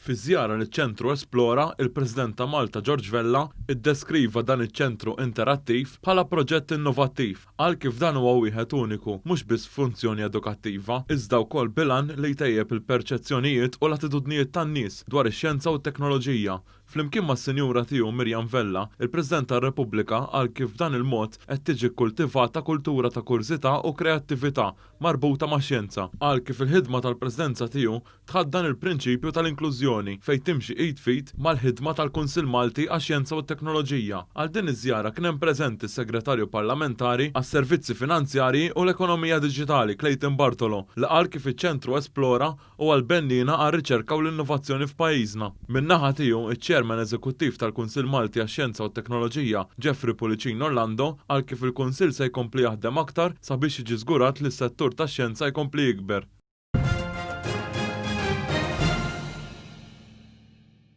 Fi żjara liċ-ċentru Esplora, il-President ta' Malta George Vella iddeskriva dan iċ-ċentru interattiv bħala proġett innovattiv għal kif dan huwa wieħed uniku mhux biss funzjoni edukattiva, iżda wkoll bilan li jtejjeb il-perċezzjonijiet u l-attitudnijiet tan-nies dwar ix-xjenza u t-teknoloġija. Flimkien mas-Sinjura tiegħu Miriam Vella, il-President tar-Repubblika qal kif b'dan il-mod qed tiġi kkultivata kultura ta' kurzità u kreattività marbuta max-xjenza. Qal kif il-ħidma tal-Presidenza tiegħu tħaddan il-prinċipju tal-inklużjoni fejn timxi id fit mal-ħidma tal-Kunsill Malti għax-Xjenza u t-Teknoloġija. Għal din iż-żjara kien hemm preżenti s-Segretarju Parlamentari għas-Servizzi Finanzjarji u l-Ekonomija Diġitali Clayton Bartolo li qal kif iċ-ċentru Esplora huwa l-bennina għar-riċerka u l-innovazzjoni f'pajjiżna. Min-naħa tiegħu iċ-Chairman Eżekuttiv tal-Kunsill Malti għax-Xjenza u t-Teknoloġija Jeffrey Pulicin Orlando qal kif il-Kunsill se jkompli jaħdem aktar sabiex jiġi żgurat li s-settur tax-xjenza jkompli jikber.